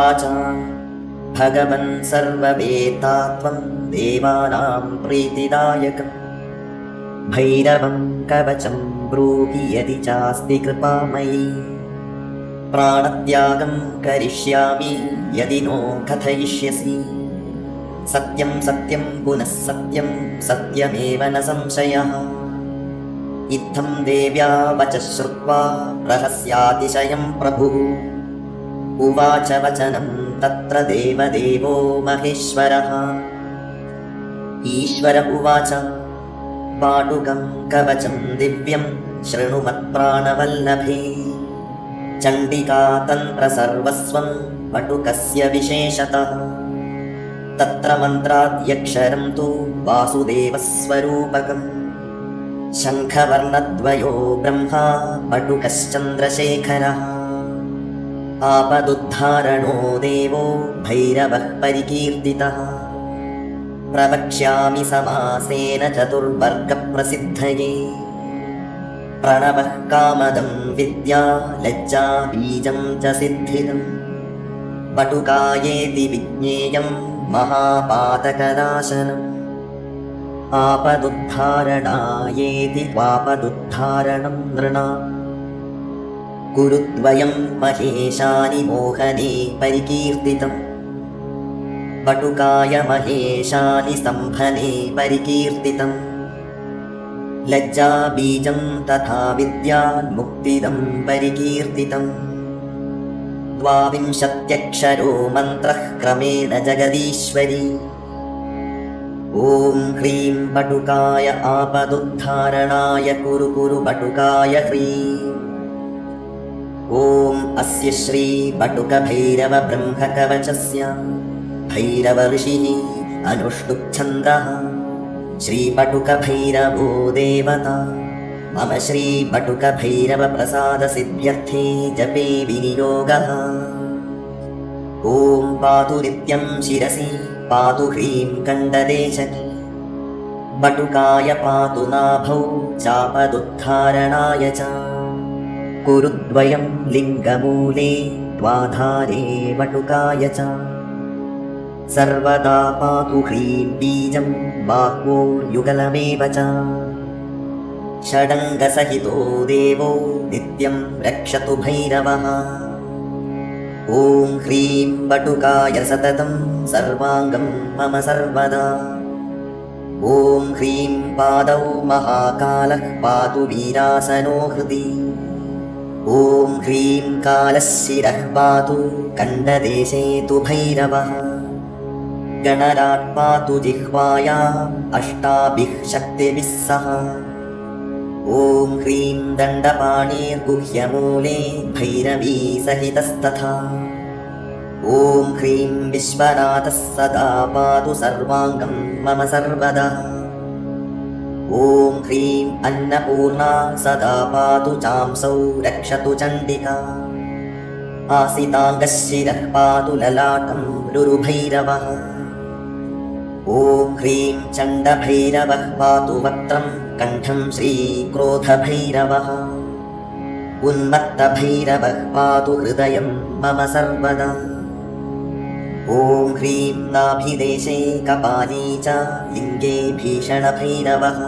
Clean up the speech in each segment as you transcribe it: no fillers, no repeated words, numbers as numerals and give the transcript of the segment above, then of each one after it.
उवाच भगवन् सर्ववेत्ता त्वं देवानां प्रीतिदायकम् भैरवं कवचं ब्रूहि यदि चास्ति कृपा मयि प्राणत्यागं करिष्यामि यदि नो कथयिष्यसि सत्यं सत्यं पुनः सत्यं सत्यमेव न संशयः इत्थं देव्या वचः श्रुत्वा रहस्यातिशयं प्रभुः उवाच वचनं तत्र देवदेवो महेश्वरः ईश्वर उवाच पाटुकं कवचं दिव्यं शृणु मत्प्राणवल्लभे चण्डिका तन्त्रसर्वस्वं पटुकस्य विशेषतः तत्र मन्त्राद्यक्षरं तु वासुदेवस्वरूपकम् शङ्खवर्णद्वयो ब्रह्मा पटुकश्चन्द्रशेखरः आपदुद्धारणो देवो भैरवः परिकीर्तितः प्रवक्ष्यामि समासेन चतुर्वर्गप्रसिद्धये प्रणवः कामदं विद्या लज्जा बीजं च सिद्धिदम् पटुकायेति विज्ञेयं महापातकनाशनम् आपदुद्धारणायेति वापदुद्धारणं नृणाम् गुरुद्वयं महेशानि मोहने परिकीर्तितम् पटुकाय महेशानि स्तम्भने परिकीर्तितम् लज्जा बीजं तथा विद्यान्मुक्तिदं परिकीर्तितम् द्वाविंशत्यक्षरो मन्त्रः क्रमेण जगदीश्वरी ॐ ह्रीं पटुकाय आपदुद्धारणाय कुरु कुरु पटुकाय ह्रीं ॐ अस्य श्री पटुकभैरव ब्रह्मकवचस्य भैरव ऋषिः अनुष्टुप्छन्दः श्रीपटुकभैरवो देवता मम श्रीपटुकभैरवप्रसादसिद्ध्यर्थे जपे विनियोगः ॐ पातु नित्यं शिरसि पातु ह्रीं कण्डदेशनि पटुकाय पातु नाभौ चापदुद्धारणाय च कुरुद्वयं लिङ्गमूले द्वाधारे पटुकाय च सर्वदा पातु ह्रीं बीजं बाह्वो युगलमेव च षडङ्गसहितो देवो नित्यं रक्षतु भैरवः ॐ ह्रीं पटुकाय सततं सर्वाङ्गं मम सर्वदा ॐ ह्रीं पादौ महाकालः पातु वीरासनो हृदि ॐ ह्रीं कालः शिरः पातु कण्डदेशे तु भैरवः गणराट् पातु जिह्वायाम् अष्टाभिः शक्तिभिः सह ॐ ह्रीं दण्डपाणिर्गुह्यमूले भैरवी सहितस्तथा ॐ ह्रीं विश्वनाथः सदा पातु सर्वाङ्गं मम सर्वदा ॐ ह्रीं अन्नपूर्णा सदा पातु चांसौ रक्षतु चण्डिका आसिताङ्गः शिरः पातु ललाटं रुरुभैरवः ॐ ह्रीं चण्डभैरवः पातु वक्त्रं कण्ठं श्रीक्रोधभैरवः उन्मत्तभैरवः पातु हृदयं मम सर्वदा ॐ ह्रीं नाभिदेशे कपाली च लिङ्गे भीषणभैरवः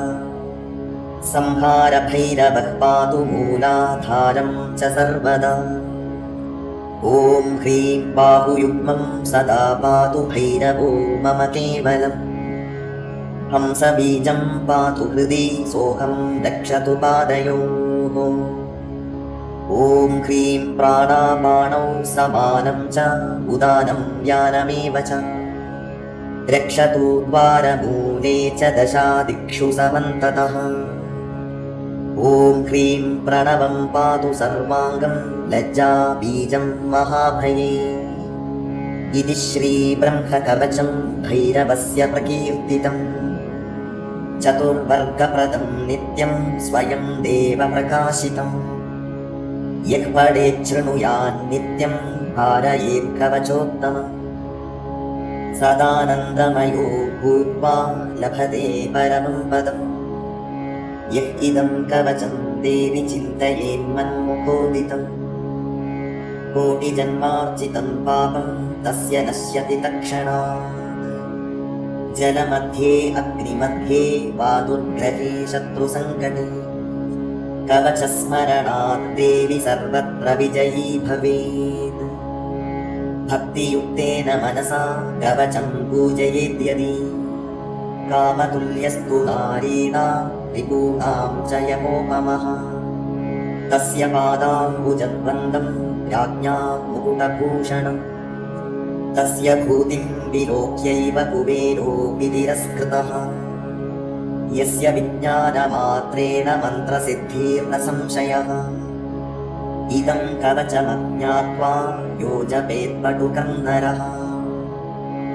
संहारभैरवः पातु मूलाधारं च सर्वदा ॐ ह्रीं बाहुयुग्मं सदा पातु भैरवो मम केवलम् हंसबीजं पातु हृदि सोऽहं रक्षतु पादयोः ॐ ह्रीं प्राणापाणौ समानं च उदानं व्यानमेव च रक्षतु द्वारमूले च दशादिक्षु समन्ततः ॐ ह्रीं प्रणवं पातु सर्वाङ्गं लज्जा बीजं महाभये इति श्रीब्रह्मकवचं भैरवस्य प्रकीर्तितम् चतुर्वर्गप्रदं नित्यं स्वयं देवप्रकाशितम् यः पठेच्छृणुयान्नित्यं धारयेत्कवचोत्तमम् सदानन्दमयो भूत्वा लभते परमं पदम् यः इदं कवचं देवि चिन्तयेन्मन्मुखोदितं कोटिजन्मार्जितं पापं तस्य नश्यति तत्क्षणात्। जलमध्ये अग्निमध्ये वा दुर्ग्रहे शत्रुसङ्कटे कवचस्मरणात् देवि सर्वत्र विजयी भवेत्। भक्तियुक्तेन मनसा कवचं पूजयेद्यदि कामतुल्यस्तु नारीणां रिपूणां च यमोपमः। तस्य पादाम्बुजद्वन्द्वं राज्ञां मुकुटभूषणम् तस्य भूतिं विलोक्यैव कुबेरोऽपि तिरस्कृतः। यस्य विज्ञानमात्रेण मन्त्रसिद्धिर्न संशयः इदं कवचमज्ञात्वा यो जपेत्पटुकं नरः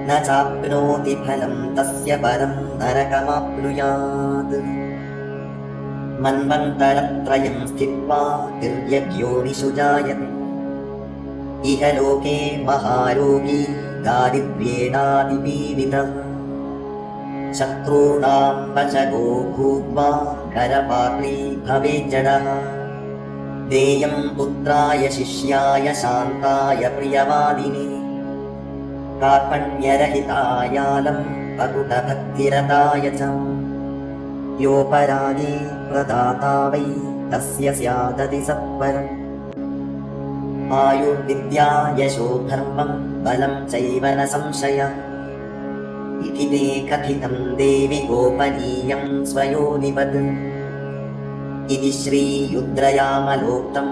न चाप्नोति फलं तस्य परं नरकमाप्नुयात्। मन्वन्तरत्रयं स्थित्वा तिर्यग्योनिषु जायते इह लोके महारोगी दारिद्र्येणातिपीडितः। शत्रूणां वचगो भूत्वा करपात्री भवेज्जडः। देयं पुत्राय शिष्याय शान्ताय प्रियवादिने कार्पण्यरहितायालं पकुटभक्तिरताय च। योपरागे प्रदाता वै तस्य स्यादति सत्वरम्। आयुर्विद्या यशो धर्मं बलं चैव न संशयः इति ते कथितं देवि गोपनीयं स्वयोनिवत्। इति श्रीरुद्रयामलोक्तं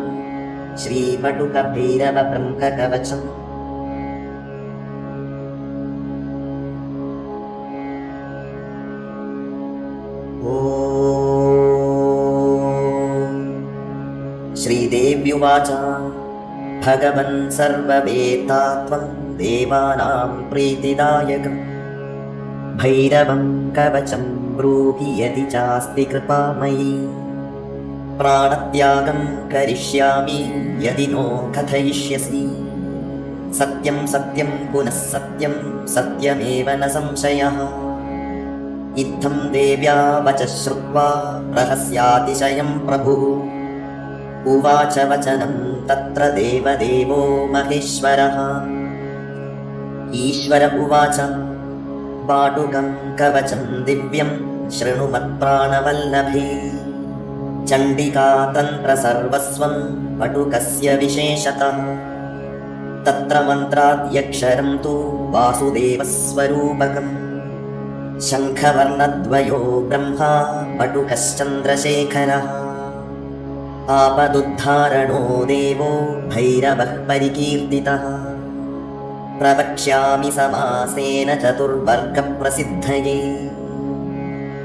श्रीपटुकभैरवब्रह्मकवचम्। ॐ श्रीदेव्युवाच भगवन् सर्ववेत्ता त्वं देवानां प्रीतिदायकं भैरवं कवचं ब्रूहि यदि चास्ति कृपा मयि। प्राणत्यागं करिष्यामि यदि नो कथयिष्यसि। सत्यं सत्यं पुनः सत्यं सत्यमेव न संशयः। इत्थं देव्या वचः श्रुत्वा प्रहस्यातिशयं प्रभुः उवाच वचनं तत्र देवदेवो महेश्वरः। ईश्वर उवाच पाटुकं कवचं दिव्यं शृणु मत्प्राणवल्लभे। चण्डिका तन्त्रसर्वस्वं पटुकस्य विशेषतः। तत्र मन्त्राद्यक्षरं तु वासुदेवस्वरूपकम्। शङ्खवर्णद्वयो ब्रह्मा पटुकश्चन्द्रशेखरः। आपदुद्धारणो देवो भैरवः परिकीर्तितः। प्रवक्ष्यामि समासेन चतुर्वर्गप्रसिद्धये।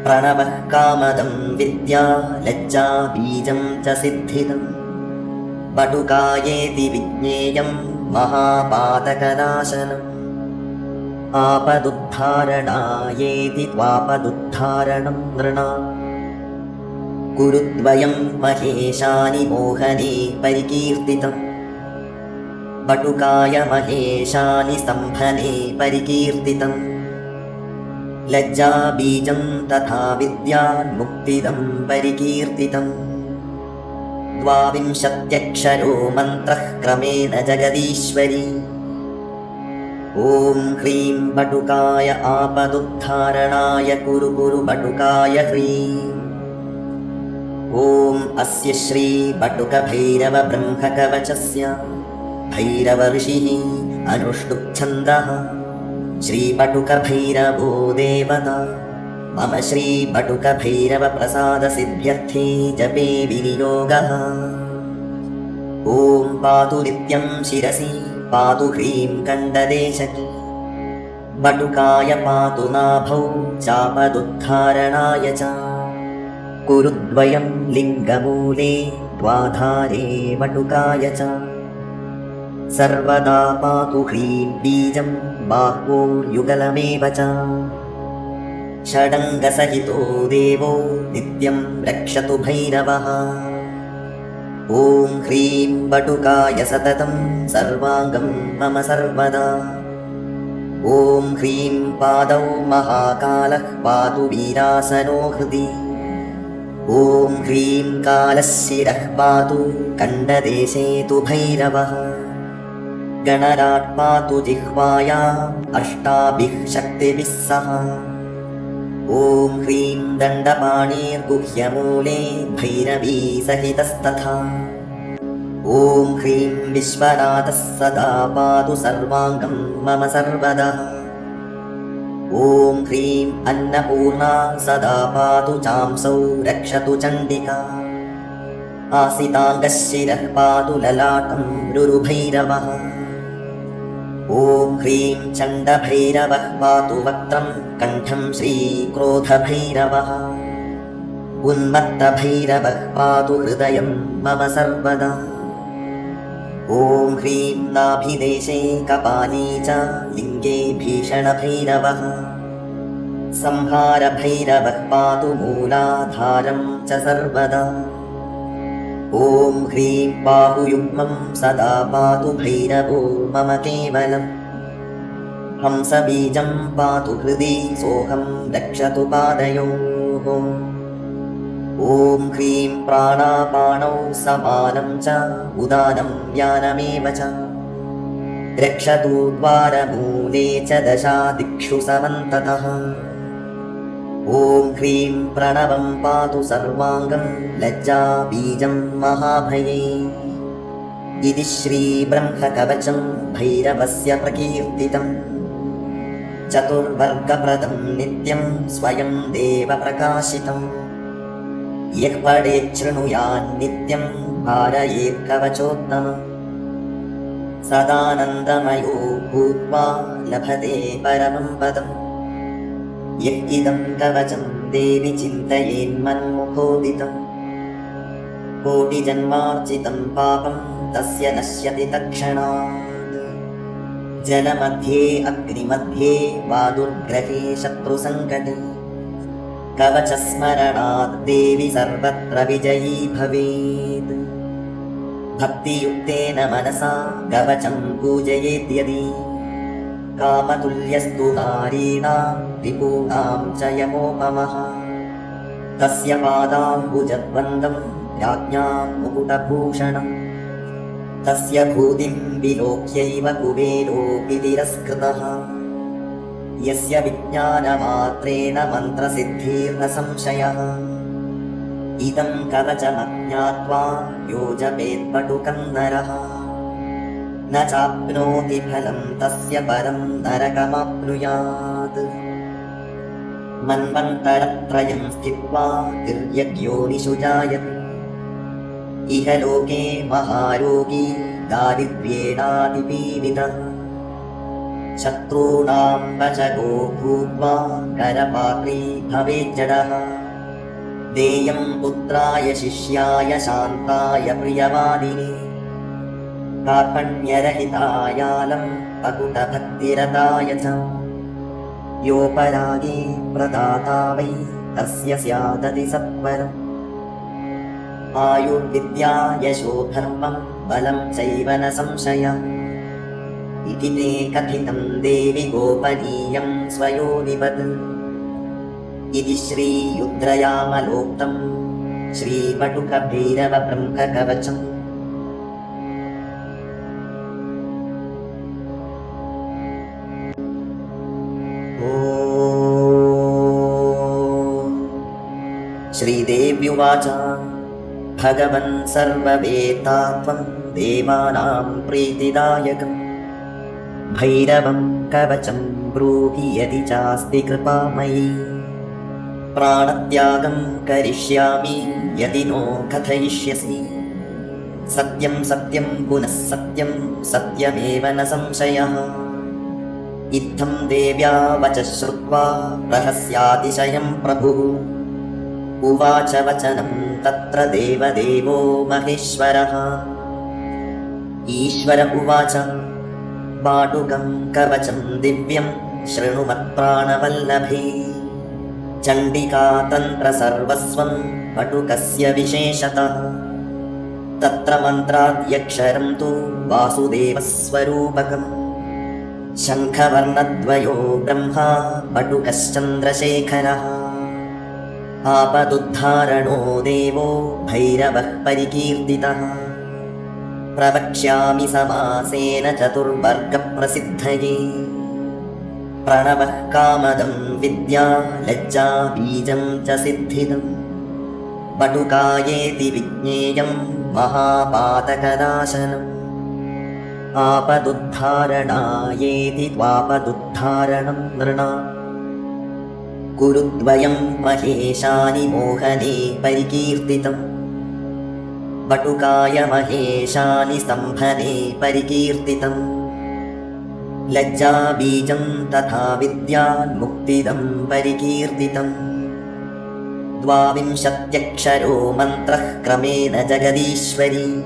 प्रणवः कामदं विद्या लज्जा बीजं च सिद्धिदम्। पटुकायेति विज्ञेयं महापातकनाशनम्। आपदुद्धारणायेति त्वापदुद्धारणं नृणाम्। कुरुद्वयं महेशानि मोहने परिकीर्तितम्। पटुकाय महेशानि स्तम्भने परिकीर्तितम्। लज्जाबीजं तथा विद्यान्मुक्तिदं परिकीर्तितम्। 22 मन्त्रः क्रमेण जगदीश्वरी। ॐ ह्रीं पटुकाय आपदुद्धारणाय कुरु कुरु पटुकाय ह्रीं। ॐ अस्य श्री पटुकभैरवब्रह्मकवचस्य भैरवऋषिः अनुष्टुप्छन्दः श्रीपटुकभैरवो देवता। मम श्रीपटुकभैरवप्रसादसिद्ध्यर्थे जपे विनियोगः। ॐ पातु नित्यं शिरसि पातु ह्रीं कण्डदेशकी। पटुकाय पातु नाभौ चापदुद्धारणाय च। कुरुद्वयं लिङ्गमूले द्वाधारे पटुकाय च। सर्वदा पातु ह्रीं बीजं बाह्वो युगलमेव च। षडङ्गसहितो देवो नित्यं रक्षतु भैरवः। ॐ ह्रीं पटुकाय सततं सर्वाङ्गं मम सर्वदा। ॐ ह्रीं पादौ महाकालः पातु वीरासनो हृदि। ॐ ह्रीं कालः शिरः पातु कण्डदेशे तु भैरवः। गणराट् पातु जिह्वायाम् अष्टाभिः शक्तिभिः सह। ॐ ह्रीं दण्डपाणिर्गुह्यमूले भैरवी सहितस्तथा। ॐ ह्रीं विश्वनाथः सदा पातु सर्वाङ्गं मम सर्वदा। ॐ ह्रीं अन्नपूर्णा सदा पातु चांसौ रक्षतु चण्डिका। आसिताङ्गः शिरः पातु ललाटं रुरुभैरवः। ॐ ह्रीं चण्डभैरवः पातु वक्त्रं कण्ठं श्रीक्रोधभैरवः। उन्मत्तभैरवः पातु हृदयं मम सर्वदा। ॐ ह्रीं नाभिदेशे कपाली च लिङ्गे भीषणभैरवः। संहारभैरवः पातु मूलाधारं च सर्वदा। ॐ ह्रीं बाहुयुग्मं सदा पातु भैरवो मम केवलम्। हंसबीजं पातु हृदि सोऽहं रक्षतु पादयोः। ॐ ह्रीं प्राणापानौ समानं च उदानं व्यानमेव च रक्षतु द्वारमूले च दशादिक्षु समन्ततः। ॐ ह्रीं प्रणवं पातु सर्वाङ्गं लज्जाबीजं महाभये। इति श्रीब्रह्मकवचं भैरवस्य प्रकीर्तितम्। चतुर्वर्गप्रदं नित्यं स्वयं देवप्रकाशितम्। यः पठेच्छृणुयान्नित्यं धारयेत्कवचोत्तमम्। सदानन्दमयो भूत्वा लभते परमं पदम्। यः इदं कवचं देवि चिन्तयेन्मन्मुखोदितम्। कोटिजन्मार्जितं पापं तस्य नश्यति तत्क्षणात्। जलमध्ये अग्निमध्ये वा दुर्ग्रहे शत्रुसङ्कटे कवचस्मरणात् देवि सर्वत्र विजयी भवेत्। भक्तियुक्तेन मनसा कवचं पूजयेद्यदि कामतुल्यस्तु नारीणां रिपूणां च यमोपमः। तस्य पादाम्बुजद्वन्द्वं राज्ञां मुकुटभूषणम्। तस्य भूतिं विलोक्यैव कुबेरोऽपि तिरस्कृतः। यस्य विज्ञानमात्रेण मन्त्रसिद्धिर्न संशयः। इदं कवचमज्ञात्वा यो जपेत्पटुकं नरः न चाप्नोति फलं तस्य परं नरकमाप्नुयात्। मन्वन्तरत्रयं स्थित्वा तिर्यग्योनिषु जायते। इह लोके महारोगी दारिद्र्येणातिपीडितः। शत्रूणां वचगो भूत्वा करपात्री भवेज्जडः। देयं पुत्राय शिष्याय शान्ताय प्रियवादिने कार्पण्यरहितायालं पकुटभक्तिरताय च। योपरागे प्रदाता वै तस्य स्यादति सत्वरम्। आयुर्विद्या यशो धर्मं बलं चैव न संशयः। इति ते कथितं देवि गोपनीयं स्वयोनिवत्। इति श्रीरुद्रयामलोक्तं श्रीपटुकभैरवब्रह्मकवचम्। ॐ श्रीदेव्युवाच भगवन् सर्ववेत्ता त्वं देवानां प्रीतिदायकम्। भैरवं कवचं ब्रूहि यदि चास्ति कृपा मयि। प्राणत्यागं करिष्यामि यदि नो कथयिष्यसि। सत्यं सत्यं पुनः सत्यं सत्यमेव न संशयः। इत्थं देव्या वचः श्रुत्वा रहस्यातिशयं प्रभुः। उवाच वचनं तत्र देवदेवो महेश्वरः। ईश्वर उवाच पाटुकं कवचं दिव्यं शृणु मत्प्राणवल्लभे। चण्डिका तन्त्रसर्वस्वं पटुकस्य विशेषतः। तत्र मन्त्राद्यक्षरं तु वासुदेवस्वरूपकम्। शङ्खवर्णद्वयो ब्रह्मा पटुकश्चन्द्रशेखरः। आपदुद्धारणो देवो भैरवः परिकीर्तितः। प्रवक्ष्यामि समासेन चतुर्वर्गप्रसिद्धये। प्रणवः कामदं विद्या लज्जा बीजं च सिद्धिदम्। बटुकायेति विज्ञेयं महापातकनाशनम्। आपदुद्धारणायेति त्वापदुद्धारणं नृणाम्। कुरुद्वयं महेशानि मोहने परिकीर्तितम्। बटुकाय महेशानि स्तम्भने परिकीर्तितम्। लज्जाबीजं तथा विद्यान्मुक्तिदं परिकीर्तितम्। 22 मन्त्रः क्रमेण जगदीश्वरी।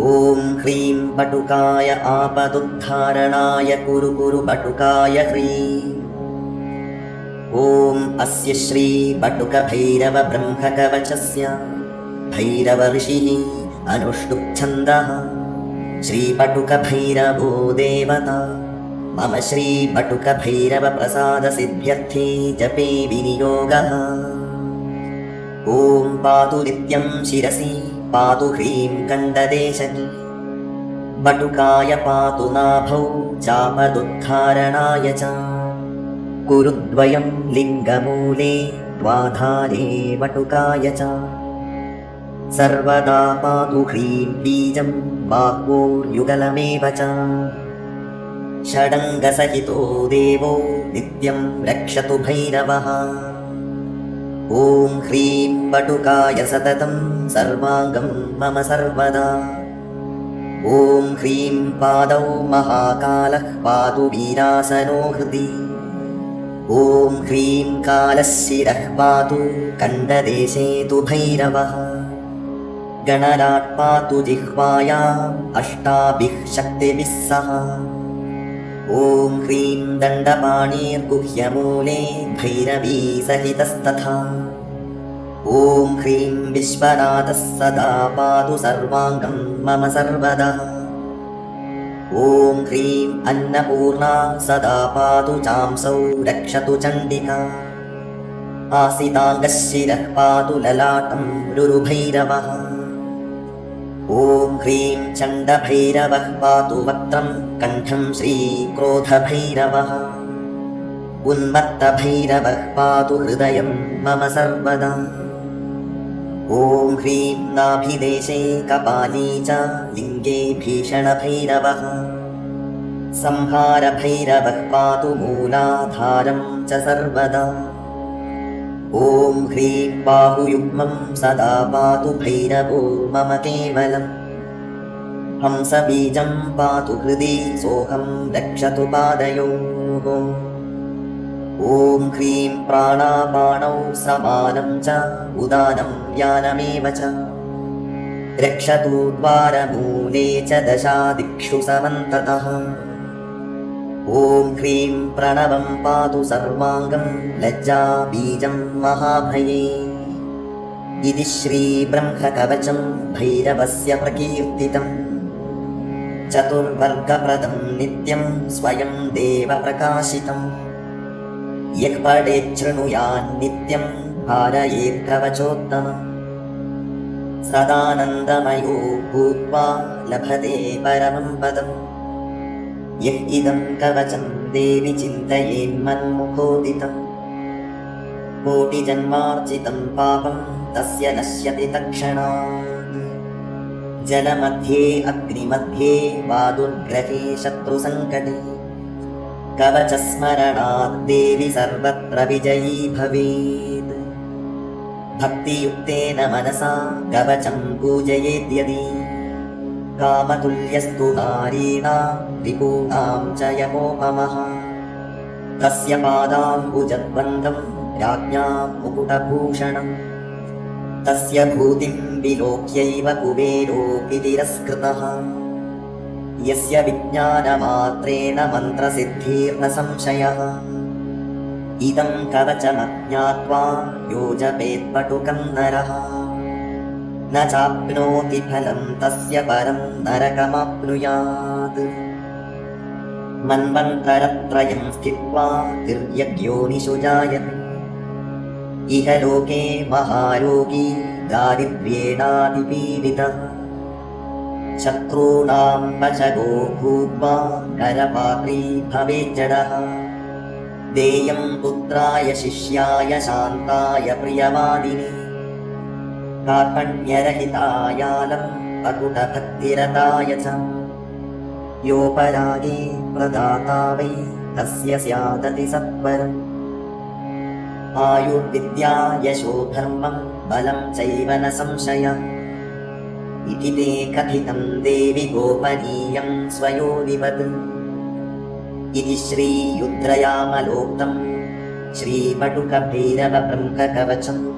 ॐ ह्रीं बटुकाय आपदुद्धारणाय कुरु कुरु बटुकाय ह्रीं। ॐ अस्य श्री बटुकभैरव ब्रह्मकवचस्य भैरव ऋषिः अनुष्टुप्छन्दः श्रीबटुकभैरवो देवता। मम श्रीबटुकभैरवप्रसादसिद्ध्यर्थे जपे विनियोगः। ॐ पातु नित्यं शिरसि पातु ह्रीं कण्डदेशकी। बटुकाय पातु नाभौ चापदुद्धारणाय च। कुरुद्वयं लिङ्गमूले द्वाधारे बटुकाय च। सर्वदा पातु ह्रीं बीजं बाह्वोर्युगलमेव च। षडङ्गसहितो देवो नित्यं रक्षतु भैरवः। ॐ ह्रीं बटुकाय सततं सर्वाङ्गं मम सर्वदा। ॐ ह्रीं पादौ महाकालः पातु वीरासनो हृदि। ॐ ह्रीं कालः शिरः पातु कण्डदेशे तु भैरवः। गणराट् पातु जिह्वायाम् अष्टाभिः शक्तिभिः सह। ॐ ह्रीं दण्डपाणिर्गुह्यमूले भैरवी सहितस्तथा। ॐ ह्रीं विश्वनाथः सदा पातु सर्वाङ्गं मम सर्वदा। ॐ ह्रीं अन्नपूर्णा सदा पातु चांसौ रक्षतु चण्डिका। आसिताङ्गः शिरः पातु ललाटं रुरुभैरवः। ॐ ह्रीं चण्डभैरवः पातु वक्त्रं कण्ठं श्रीक्रोधभैरवः। उन्मत्तभैरवः पातु हृदयं मम सर्वदा। ॐ ह्रीं नाभिदेशे कपाली च लिङ्गे भीषणभैरवः। संहारभैरवः पातु मूलाधारं च सर्वदा। ॐ ह्रीं बाहुयुग्मं सदा पातु भैरवो मम केवलम्। हंसबीजं पातु हृदि सोऽहं रक्षतु पादयोः। ॐ ह्रीं प्राणापाणौ समानं च उदानं व्यानमेव च। रक्षतु द्वारमूले च दशादिक्षु समन्ततः। ॐ ह्रीं प्रणवं पातु सर्वाङ्गं लज्जाबीजं महाभये। इति श्रीब्रह्मकवचं भैरवस्य प्रकीर्तितम्। चतुर्वर्गप्रदं नित्यं स्वयं देवप्रकाशितम्। यः पठेच्छृणुयान्नित्यं धारयेत्कवचोत्तमम्। सदानन्दमयो भूत्वा लभते परमं पदम्। यः इदं कवचं देवि चिन्तयेन्मन्मुखोदितम्। कोटिजन्मार्जितं पापं तस्य नश्यति तत्क्षणात्। जलमध्ये अग्निमध्ये वा दुर्ग्रहे शत्रुसङ्कटे। कवचस्मरणात् देवि सर्वत्र विजयी भवेत्। भक्तियुक्तेन मनसा कवचं पूजयेद्यदि। कामतुल्यस्तु नारीणां रिपूणां च यमोपमः। तस्य पादाम्बुजद्वन्द्वं राज्ञां मुकुटभूषणम्। तस्य भूतिं विलोक्यैव कुबेरोऽपि तिरस्कृतः। यस्य विज्ञानमात्रेण मन्त्रसिद्धिर्न संशयः। इदं कवचमज्ञात्वा यो जपेत्पटुकं नरः। न चाप्नोति फलं तस्य परं नरकमाप्नुयात्। मन्वन्तरत्रयं स्थित्वा तिर्यग्योनिषु जायते। इह लोके महारोगी दारिद्र्येणातिपीडितः। शत्रूणां वशगो भूत्वा करपात्री भवेज्जडः देयं पुत्राय शिष्याय शान्ताय प्रियवादिने कार्पण्यरहितायालं अकुटभक्तिरताय च योपरागे प्रदाता वै तस्य स्यादति सत्वरम् आयुर्विद्या यशो धर्मं बलं चैव न संशयः इति ते कथितं देवि गोपनीयं स्वयोनिवत् इति श्रीरुद्रयामलोक्तं श्रीपटुकभैरवब्रह्मकवचम्